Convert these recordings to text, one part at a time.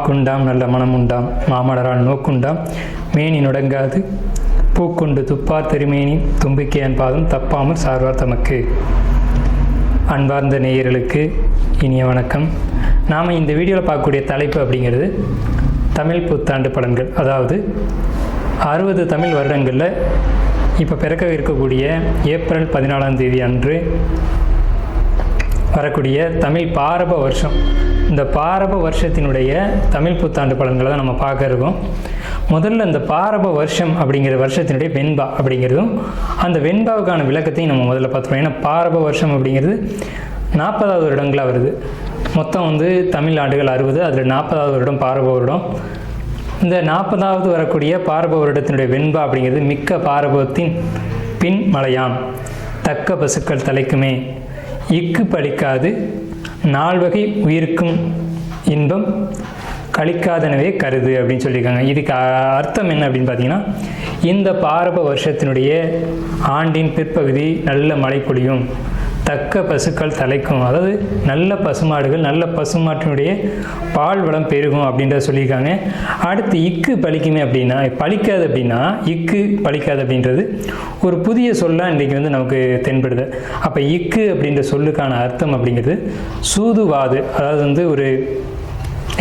மாக்குண்டாம் நல்ல மனம் உண்டாம் மாமலரால் நோக்குண்டாம் மேனி நுடங்காது பூக்கொண்டு துப்பார் திருமேனி தும்பிக்கையன் பாதம் தப்பாமல் சார்வார் தமக்கு. அன்பார்ந்த நேயர்களுக்கு இனிய வணக்கம். நாம் இந்த வீடியோவில் பார்க்கக்கூடிய தலைப்பு அப்படிங்கிறது தமிழ் புத்தாண்டு பலன்கள். அதாவது 60 தமிழ் வருடங்களில் இப்போ பிறக்க இருக்கக்கூடிய ஏப்ரல் 14ஆம் தேதி அன்று வரக்கூடிய தமிழ் பாரப வருஷம், இந்த பாரப வருஷத்தினுடைய தமிழ் புத்தாண்டு பலன்களை தான் நம்ம பார்க்க இருக்கோம். முதல்ல இந்த பாரப வருஷம் அப்படிங்கிற வருஷத்தினுடைய வெண்பா அப்படிங்கிறதும் அந்த வெண்பாவுக்கான விளக்கத்தையும் நம்ம முதல்ல பார்த்துருவோம். ஏன்னா பாரப வருஷம் அப்படிங்கிறது 40வது வருடங்களாக வருது. மொத்தம் தமிழ் ஆண்டுகள் 60, அதில் 40வது வருடம் பாரப வருடம். இந்த 40வது வரக்கூடிய பாரப வருடத்தினுடைய வெண்பா அப்படிங்கிறது மிக்க பாரபத்தின் பின் மலையாம் தக்க பசுக்கள் தலைக்குமே இக்கு பலிக்காது நால்வகை உயிருக்கும் இன்பம் கழிக்காதனவே கருது அப்படின்னு சொல்லியிருக்காங்க. இதுக்கு அர்த்தம் என்ன அப்படின்னு பார்த்தீங்கன்னா, இந்த பாரப வருஷத்தினுடைய ஆண்டின் பிற்பகுதி நல்ல மழை பொழியும், தக்க பசுக்கள் தலைக்கும், அதாவது நல்ல பசுமாடுகள், நல்ல பசுமாட்டினுடைய பால் வளம் பெருகும் அப்படின்றத சொல்லியிருக்காங்க. அடுத்து இக்கு பலிக்குமே அப்படின்னா, பலிக்காது அப்படின்னா இக்கு பலிக்காது அப்படின்றது ஒரு புதிய சொல்லாக இன்றைக்கி நமக்கு தென்படுது. அப்போ இக்கு அப்படின்ற சொல்லுக்கான அர்த்தம் அப்படிங்கிறது சூதுவாது, அதாவது ஒரு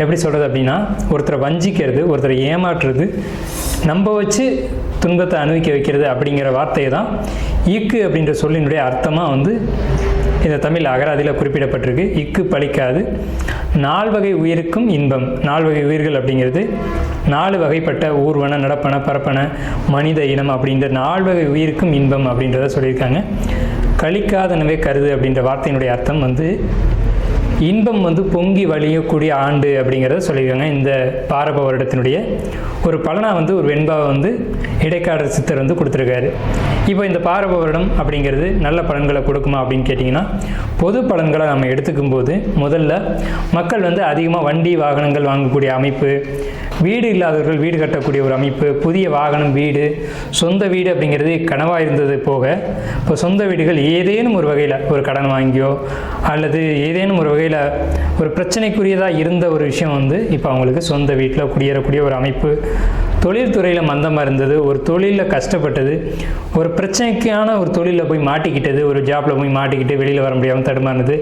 எப்படி சொல்கிறது அப்படின்னா, ஒருத்தரை வஞ்சிக்கிறது, ஒருத்தரை ஏமாற்றுறது, நம்ப வச்சு துன்பத்தை அனுபவிக்க வைக்கிறது அப்படிங்கிற வார்த்தையை தான் இக்கு அப்படின்ற சொல்லினுடைய அர்த்தமாக இந்த தமிழ் அகராதியில் குறிப்பிடப்பட்டிருக்கு. இக்கு பலிக்காது 4 வகை உயிருக்கும் இன்பம். 4 வகை உயிர்கள் அப்படிங்கிறது 4 வகைப்பட்ட ஊர்வன, நடப்பன, பரப்பன, மனித இனம் அப்படின்ற 4 வகை உயிருக்கும் இன்பம் அப்படின்றத சொல்லியிருக்காங்க. கழிக்காதனவே கருது அப்படின்ற வார்த்தையினுடைய அர்த்தம் இன்பம் பொங்கி வழியக்கூடிய ஆண்டு அப்படிங்கிறத சொல்லியிருக்காங்க. இந்த பாரப வருடத்தினுடைய ஒரு பலனாக ஒரு வெண்பாவை இடைக்காடர் சித்தர் கொடுத்துருக்காரு. இப்போ இந்த பாரப வருடம் அப்படிங்கிறது நல்ல பலன்களை கொடுக்குமா அப்படின்னு கேட்டிங்கன்னா, பொது பலன்களை நம்ம எடுத்துக்கும் போது முதல்ல மக்கள் அதிகமாக வண்டி வாகனங்கள் வாங்கக்கூடிய அமைப்பு, வீடு இல்லாதவர்கள் வீடு கட்டக்கூடிய ஒரு அமைப்பு, புதிய வாகனம், வீடு, சொந்த வீடு அப்படிங்கிறது கனவாக இருந்தது போக, இப்போ சொந்த வீடுகள் ஏதேனும் ஒரு வகையில் ஒரு கடன் வாங்கியோ அல்லது ஏதேனும் ஒரு வகையில் ஒரு பிரச்சனைக்குரியதாக இருந்த ஒரு விஷயம் இப்போ அவங்களுக்கு சொந்த வீட்டில் குடியேறக்கூடிய ஒரு அமைப்பு, தொழில்துறையில் மந்தமாக இருந்தது, ஒரு தொழிலில் கஷ்டப்பட்டது, ஒரு பிரச்சனைக்கான ஒரு தொழிலில் போய் மாட்டிக்கிட்டது, ஒரு ஜாப்பில் போய் மாட்டிக்கிட்டு வெளியில் வர முடியாமல் தடுமானது,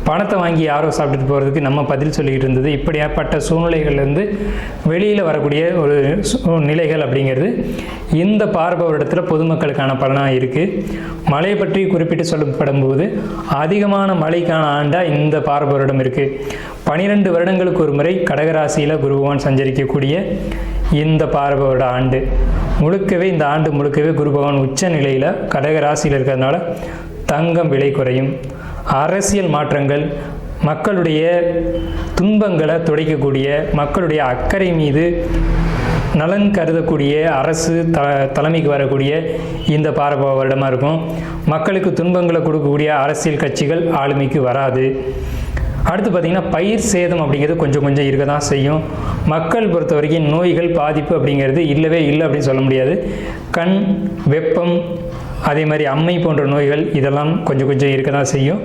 பணத்தை வாங்கி யாரோ சாப்பிட்டுட்டு போகிறதுக்கு நம்ம பதில் சொல்லிக்கிட்டு இருந்தது, இப்படியாப்பட்ட சூழ்நிலைகள்லேருந்து வெளியில் வரக்கூடிய ஒரு நிலைகள் அப்படிங்கிறது இந்த பாரப வருடத்தில் பொதுமக்களுக்கான பலனாக இருக்குது. மழை பற்றி குறிப்பிட்டு சொல்லப்படும் போது அதிகமான மழைக்கான ஆண்டாக இந்த பாரப வருடம் இருக்குது. 12 வருடங்களுக்கு ஒரு முறை கடகராசியில் குரு பகவான் சஞ்சரிக்கக்கூடிய இந்த பாரப வருட ஆண்டு முழுக்கவே, இந்த ஆண்டு முழுக்கவே குரு பகவான் உச்ச நிலையில் கடகராசியில் இருக்கிறதுனால தங்கம் விலை குறையும், அரசியல் மாற்றங்கள், மக்களுடைய துன்பங்களை துடைக்கக்கூடிய, மக்களுடைய அக்கறை மீது நலன் கருதக்கூடிய அரசு தலைமைக்கு வரக்கூடிய இந்த பாரப வருடமாக இருக்கும். மக்களுக்கு துன்பங்களை கொடுக்கக்கூடிய அரசியல் கட்சிகள் ஆளுமைக்கு வராது. அடுத்து பார்த்திங்கன்னா, பயிர் சேதம் அப்படிங்கிறது கொஞ்சம் கொஞ்சம் இருக்க தான் செய்யும். மக்கள் பொறுத்த வரைக்கும் நோய்கள் பாதிப்பு அப்படிங்கிறது இல்லவே இல்லை அப்படின்னு சொல்ல முடியாது. கண், வெப்பம், அதே மாதிரி அம்மை போன்ற நோய்கள் இதெல்லாம் கொஞ்சம் கொஞ்சம் இருக்க தான் செய்யும்.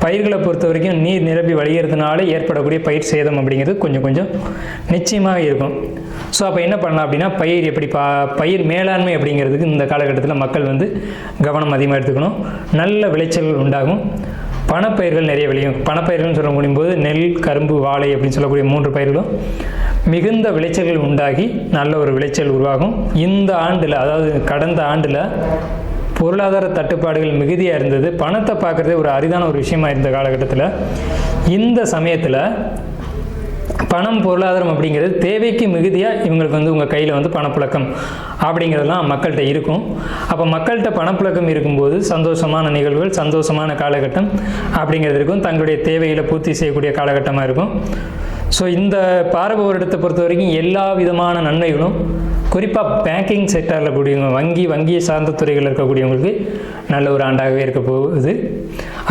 பயிர்களை பொறுத்த வரைக்கும் நீர் நிரம்பி வழிகிறதுனால ஏற்படக்கூடிய பயிர் சேதம் அப்படிங்கிறது கொஞ்சம் கொஞ்சம் நிச்சயமாக இருக்கும். ஸோ அப்போ என்ன பண்ணலாம் அப்படின்னா, பயிர் எப்படி பயிர் மேலாண்மை அப்படிங்கிறதுக்கு இந்த காலகட்டத்தில் மக்கள் கவனம் அதிகமாக எடுத்துக்கணும். நல்ல விளைச்சல்கள் உண்டாகும். பணப்பயிர்கள் நிறைய விளையும். பணப்பயிர்கள்னு சொல்ல முடியும்போது நெல், கரும்பு, வாழை அப்படின்னு சொல்லக்கூடிய 3 பயிர்களும் மிகுந்த விளைச்சல்கள் உண்டாகி நல்ல ஒரு விளைச்சல் உருவாகும். இந்த ஆண்டில், அதாவது கடந்த ஆண்டில் பொருளாதார தட்டுப்பாடுகள் மிகுதியாக இருந்தது. பணத்தை பார்க்குறதே ஒரு அரிதான ஒரு விஷயமா இருந்த காலகட்டத்தில் இந்த சமயத்தில் பணம், பொருளாதாரம் அப்படிங்கிறது தேவைக்கு மிகுதியாக இவங்களுக்கு உங்கள் கையில் பணப்புழக்கம் அப்படிங்கிறதெல்லாம் மக்கள்கிட்ட இருக்கும். அப்போ மக்கள்கிட்ட பணப்புழக்கம் இருக்கும்போது சந்தோஷமான நிகழ்வுகள், சந்தோஷமான காலகட்டம் அப்படிங்கிறது இருக்கும். தங்களுடைய தேவைகளை பூர்த்தி செய்யக்கூடிய காலகட்டமாக இருக்கும். ஸோ இந்த பாரப வருடத்தை பொறுத்த வரைக்கும் எல்லா விதமான நன்மைகளும், குறிப்பாக பேங்கிங் செக்டாரில் கூடியவங்க, வங்கியை சார்ந்த துறைகளில் இருக்கக்கூடியவங்களுக்கு நல்ல ஒரு ஆண்டாகவே இருக்க போகுது.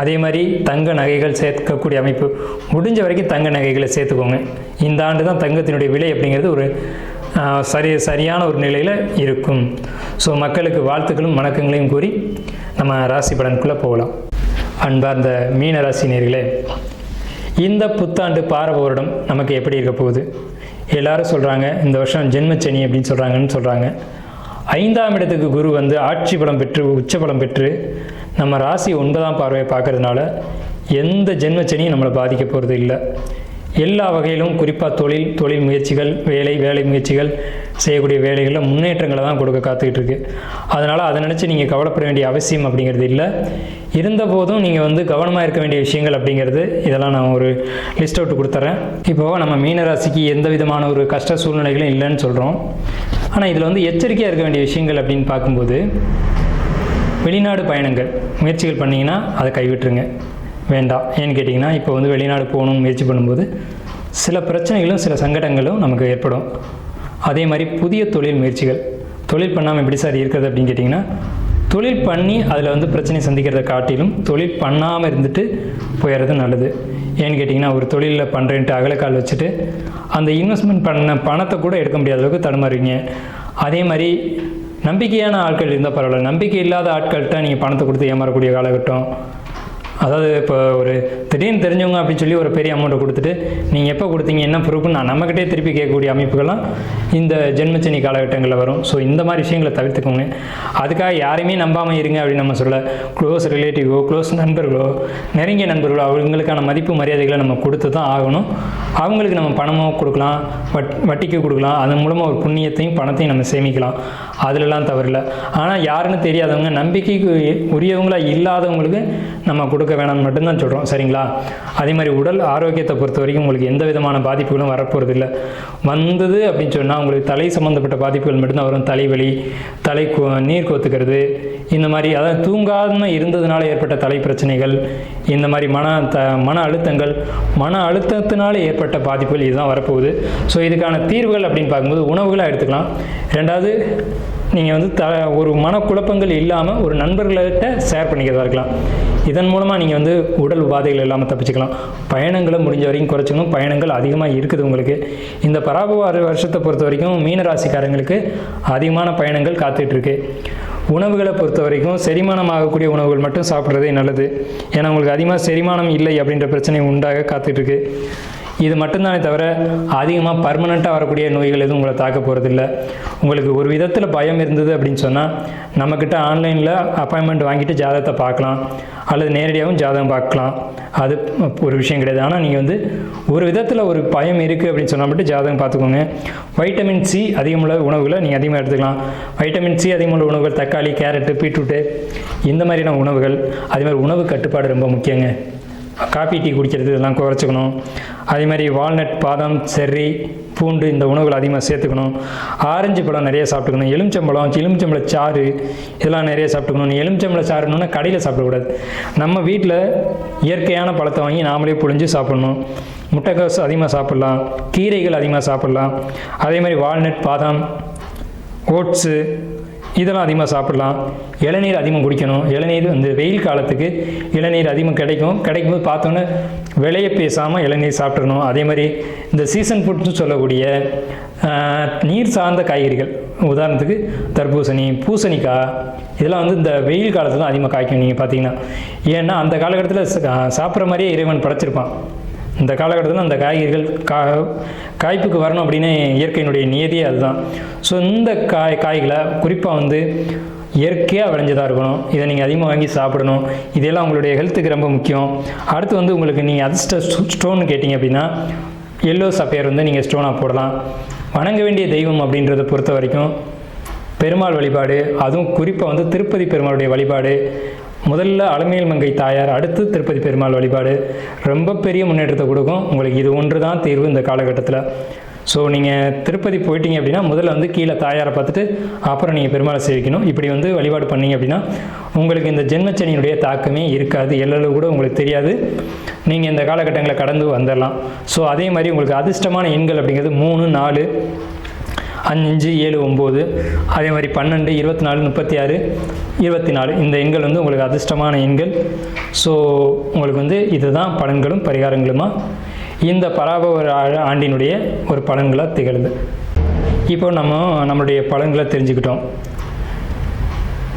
அதே மாதிரி தங்க நகைகள் சேர்க்கக்கூடிய அமைப்பு, முடிஞ்ச வரைக்கும் தங்க நகைகளை சேர்த்துக்கோங்க. இந்த ஆண்டு தான் தங்கத்தினுடைய விலை அப்படிங்கிறது ஒரு சரியான ஒரு நிலையில் இருக்கும். ஸோ மக்களுக்கு வாழ்த்துக்களும் வணக்கங்களையும் கூறி நம்ம ராசி பலனுக்குள்ளே போகலாம். அன்பார்ந்த மீன ராசி நேயர்களே, இந்த புத்தாண்டு பாரப வருடம் நமக்கு எப்படி இருக்க போகுது, எல்லாரும் சொல்கிறாங்க இந்த வருஷம் ஜென்மச்சனி அப்படின்னு சொல்கிறாங்க. 5ஆம் இடத்துக்கு குரு வந்து ஆட்சி பலம் பெற்று உச்ச பலம் பெற்று நம்ம ராசி 9ஆம் பார்வையை பார்க்கறதுனால எந்த ஜென்மச்சனியும் நம்மளை பாதிக்க போகிறது இல்லை. எல்லா வகையிலும் குறிப்பாக தொழில் முயற்சிகள், வேலை முயற்சிகள், செய்யக்கூடிய வேலைகளில் முன்னேற்றங்களை தான் கொடுக்க காத்துக்கிட்டு இருக்கு. அதனால் அதை நினச்சி நீங்கள் கவலைப்பட வேண்டிய அவசியம் அப்படிங்கிறது இல்லை. இருந்தபோதும் நீங்கள் வந்து கவனமாக இருக்க வேண்டிய விஷயங்கள் அப்படிங்கிறது இதெல்லாம் நான் ஒரு லிஸ்ட் அவுட் கொடுத்துட்றேன். இப்போது நம்ம மீனராசிக்கு எந்த விதமான ஒரு கஷ்ட சூழ்நிலைகளும் இல்லைன்னு சொல்கிறோம். ஆனால் இதில் வந்து எச்சரிக்கையாக இருக்க வேண்டிய விஷயங்கள் அப்படின்னு பார்க்கும்போது, வெளிநாடு பயணங்கள் முயற்சிகள் பண்ணிங்கன்னா அதை கைவிட்டுருங்க, வேண்டாம். ஏன்னு கேட்டிங்கன்னா இப்போ வந்து வெளிநாடு போகணும்னு முயற்சி பண்ணும்போது சில பிரச்சனைகளும் சில சங்கடங்களும் நமக்கு ஏற்படும். அதே மாதிரி புதிய தொழில் முயற்சிகள், தொழில் பண்ணாமல் எப்படி சார் இருக்கிறது அப்படின்னு கேட்டிங்கன்னா, தொழில் பண்ணி அதில் வந்து பிரச்சனை சந்திக்கிறத காட்டிலும் தொழில் பண்ணாமல் இருந்துட்டு போயிடுறது நல்லது. ஏன்னு கேட்டிங்கன்னா, ஒரு தொழிலில் பண்ணுறேன்ட்டு அகலக்கால் வச்சுட்டு அந்த இன்வெஸ்ட்மெண்ட் பண்ண பணத்தை கூட எடுக்க முடியாத அளவுக்கு தடுமாறுவீங்க. அதே மாதிரி நம்பிக்கையான ஆட்கள் இருந்தால் பரவாயில்ல, நம்பிக்கை இல்லாத ஆட்கள்கிட்ட நீங்கள் பணத்தை கொடுத்து ஏமாறக்கூடிய காலகட்டம். அதாவது இப்போ ஒரு திடீர்னு தெரிஞ்சவங்க அப்படின்னு சொல்லி ஒரு பெரிய அமௌண்ட்டை கொடுத்துட்டு நீங்கள் எப்போ கொடுத்தீங்க, என்ன ப்ரூஃப்னு நான் நம்மக்கிட்டே திருப்பி கேட்கக்கூடிய அமைப்புகள்லாம் இந்த ஜென்மச்சனி காலகட்டங்களில் வரும். ஸோ இந்த மாதிரி விஷயங்களை தவிர்த்துக்கோங்க. அதுக்காக யாரையுமே நம்பாமல் இருங்க அப்படின்னு நம்ம சொல்ல. க்ளோஸ் ரிலேட்டிவோ, க்ளோஸ் நண்பர்களோ, நெருங்கிய நண்பர்களோ அவங்களுக்கான மதிப்பு மரியாதைகளை நம்ம கொடுத்து தான் ஆகணும். அவங்களுக்கு நம்ம பணமோ கொடுக்கலாம், வட்டிக்கு கொடுக்கலாம், அதன் மூலமாக ஒரு புண்ணியத்தையும் பணத்தையும் நம்ம சேமிக்கலாம். அதிலெல்லாம் தவறில்லை. ஆனால் யாருன்னு தெரியாதவங்க, நம்பிக்கைக்கு உரியவங்களாக இல்லாதவங்களுக்கு நம்ம கொடுக்க வேணாம்னு மட்டும்தான் சொல்கிறோம், சரிங்களா? அதே மாதிரி உடல் ஆரோக்கியத்தை பொறுத்த வரைக்கும் உங்களுக்கு எந்த விதமான பாதிப்புகளும் வரப்போகிறது இல்லை. வந்தது அப்படின்னு சொன்னால் உங்களுக்கு தலை சம்மந்தப்பட்ட பாதிப்புகள் மட்டும்தான் வரும். தலைவலி, நீர் கோத்துக்கிறது, இந்த மாதிரி, அதாவது தூங்காமல் இருந்ததுனால ஏற்பட்ட தலை பிரச்சனைகள், இந்த மாதிரி மன அழுத்தங்கள், மன அழுத்தத்தினால ஏற்பட்ட பாதிப்புகள் இதுதான் வரப்போகுது. ஸோ இதுக்கான தீர்வுகள் அப்படின்னு பார்க்கும்போது உணவுகளாக எடுத்துக்கலாம். ரெண்டாவது, நீங்கள் வந்து ஒரு மனக்குழப்பங்கள் இல்லாமல் ஒரு நண்பர்கள்கிட்ட ஷேர் பண்ணிக்கிறதா இருக்கலாம். இதன் மூலமாக நீங்கள் வந்து உடல் உபாதைகள் இல்லாமல் தப்பிச்சுக்கலாம். பயணங்களை முடிஞ்ச வரைக்கும் குறைச்சிக்கணும். பயணங்கள் அதிகமாக இருக்குது உங்களுக்கு. இந்த பராபவ வருஷத்தை பொறுத்த வரைக்கும் மீனராசிக்காரங்களுக்கு அதிகமான பயணங்கள் காத்துட்ருக்கு. உணவுகளை பொறுத்த வரைக்கும் செரிமானம் ஆகக்கூடிய உணவுகள் மட்டும் சாப்பிட்றதே நல்லது. ஏன்னா உங்களுக்கு அதிகமாக செரிமானம் இல்லை அப்படின்ற பிரச்சனை உண்டாக காத்துட்ருக்கு. இது மட்டும்தானே தவிர அதிகமாக பர்மனெண்ட்டாக வரக்கூடிய நோய்கள் எதுவும் உங்களை தாக்க போகிறதில்ல. உங்களுக்கு ஒரு விதத்தில் பயம் இருந்தது அப்படின்னு சொன்னால் நம்மக்கிட்ட ஆன்லைனில் அப்பாயின்மெண்ட் வாங்கிட்டு ஜாதகத்தை பார்க்கலாம், அல்லது நேரடியாகவும் ஜாதகம் பார்க்கலாம். அது ஒரு விஷயம் கிடையாது. ஆனால் நீங்கள் வந்து ஒரு விதத்தில் ஒரு பயம் இருக்குது அப்படின்னு சொன்னால் மட்டும் ஜாதகம் பார்த்துக்கோங்க. வைட்டமின் சி அதிகமுள்ள உணவுகளை நீங்கள் அதிகமாக எடுத்துக்கலாம். வைட்டமின் சி அதிகமுள்ள உணவுகள் தக்காளி, கேரட்டு, பீட்ரூட்டு, இந்த மாதிரியான உணவுகள். அதே மாதிரி உணவு கட்டுப்பாடு ரொம்ப முக்கியங்க. காப்பி, டீ குடிக்கிறது இதெல்லாம் குறைச்சிக்கணும். அதே மாதிரி வால்நட், பாதாம், செர்ரி, பூண்டு இந்த உணவுகள் அதிகமாக சேர்த்துக்கணும். ஆரஞ்சு பழம் நிறைய சாப்பிட்டுக்கணும். எலுமிச்சம்பழ சாறு இதெல்லாம் நிறைய சாப்பிட்டுக்கணும். எலுமிச்சம்பழ சாறுன்னு கடையில் சாப்பிடக்கூடாது. நம்ம வீட்டில் இயற்கையான பழத்தை வாங்கி நாமளே புழிஞ்சு சாப்பிடணும். முட்டைக்கோஸ் அதிகமாக சாப்பிட்லாம். கீரைகள் அதிகமாக சாப்பிட்லாம். அதே மாதிரி வால்நட், பாதாம், ஓட்ஸு இதெல்லாம் அதிகமாக சாப்பிடலாம். இளநீர் அதிகமாக குடிக்கணும். இளநீர் வந்து வெயில் காலத்துக்கு இளநீர் அதிகமாக கிடைக்கும்போது பார்த்தோன்னே விலையை பேசாமல் இளநீர் சாப்பிட்றணும். அதே மாதிரி இந்த சீசன் ஃபுட்னு சொல்லக்கூடிய நீர் சார்ந்த காய்கறிகள், உதாரணத்துக்கு தர்பூசணி, பூசணிக்காய், இதெல்லாம் வந்து இந்த வெயில் காலத்தில் தான் அதிகமாக காய்க்கும். நீங்கள் பார்த்தீங்கன்னா, ஏன்னா அந்த காலகட்டத்தில் சாப்பிட்ற மாதிரியே இறைவன் படைச்சிருப்பான். இந்த காலகட்டத்தில் அந்த காய்கறிகள் காய்ப்புக்கு வரணும் அப்படின்னு இயற்கையினுடைய நியதியே அதுதான். ஸோ இந்த காய்களை குறிப்பாக வந்து இயற்கையாக விளைஞ்சதாக இருக்கணும். இதை நீங்கள் அதிகமாக வாங்கி சாப்பிடணும். இதெல்லாம் உங்களுடைய ஹெல்த்துக்கு ரொம்ப முக்கியம். அடுத்து வந்து உங்களுக்கு நீங்கள் அதிர்ஷ்ட ஸ்டோன்னு கேட்டிங்க அப்படின்னா எல்லோ சஃபயர் வந்து நீங்கள் ஸ்டோனாக போடலாம். வணங்க வேண்டிய தெய்வம் அப்படின்றத பொறுத்த வரைக்கும் பெருமாள் வழிபாடு, அதுவும் குறிப்பாக வந்து திருப்பதி பெருமாளுடைய வழிபாடு. முதல்ல அலமேல் மங்கை தாயார், அடுத்து திருப்பதி பெருமாள் வழிபாடு ரொம்ப பெரிய முன்னேற்றத்தை கொடுக்கும். உங்களுக்கு இது ஒன்று தான் தீர்வு இந்த காலகட்டத்தில். ஸோ நீங்கள் திருப்பதி போயிட்டீங்க அப்படின்னா முதல்ல வந்து கீழே தாயாரை பார்த்துட்டு அப்புறம் நீங்கள் பெருமாளை சேவிக்கணும். இப்படி வந்து வழிபாடு பண்ணிங்க அப்படின்னா உங்களுக்கு இந்த ஜென்மச்சனியினுடைய தாக்கமே இருக்காது. எல்லளவு கூட உங்களுக்கு தெரியாது. நீங்கள் இந்த காலகட்டங்களை கடந்து வந்துடலாம். ஸோ அதே மாதிரி உங்களுக்கு அதிர்ஷ்டமான எண்கள் அப்படிங்கிறது 3, 4, 5, 7, 9, அதே மாதிரி 12, 24, 36, 24 இந்த எண்கள் வந்து உங்களுக்கு அதிர்ஷ்டமான எண்கள். ஸோ உங்களுக்கு வந்து இதுதான் பலன்களும் பரிகாரங்களுமா இந்த பராபவ ஆண்டினுடைய ஒரு பலன்களாக திகழுது. இப்போ நம்மளுடைய பலன்களை தெரிஞ்சுக்கிட்டோம்.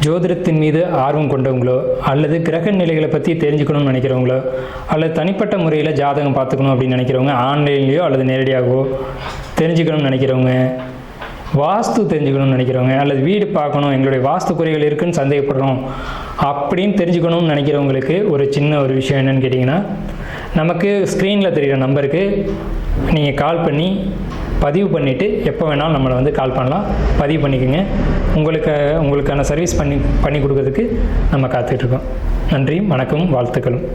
ஜோதிடத்தின் மீது ஆர்வம் கொண்டவங்களோ அல்லது கிரக நிலைகளை பற்றி தெரிஞ்சுக்கணும்னு நினைக்கிறவங்களோ அல்லது தனிப்பட்ட முறையில் ஜாதகம் பார்த்துக்கணும் அப்படின்னு நினைக்கிறவங்க, ஆன்லைன்லேயோ அல்லது நேரடியாகவோ தெரிஞ்சுக்கணும்னு நினைக்கிறவங்க, வாஸ்து தெரிஞ்சுக்கணும்னு நினைக்கிறவங்க அல்லது வீடு பார்க்கணும், எங்களுடைய வாஸ்து குறைகள் இருக்குதுன்னு சந்தேகப்படுறோம் அப்படின்னு தெரிஞ்சுக்கணும்னு நினைக்கிறவங்களுக்கு ஒரு சின்ன ஒரு விஷயம் என்னென்னு கேட்டிங்கன்னா, நமக்கு ஸ்க்ரீனில் தெரிகிற நம்பருக்கு நீங்கள் கால் பண்ணி பதிவு பண்ணிவிட்டு எப்போ வேணாலும் நம்மளை வந்து கால் பண்ணலாம். பதிவு பண்ணிக்கோங்க. உங்களுக்கான சர்வீஸ் பண்ணி கொடுக்கறதுக்கு நம்ம காத்துட்ருக்கோம். நன்றி, வணக்கம், வாழ்த்துக்களும்.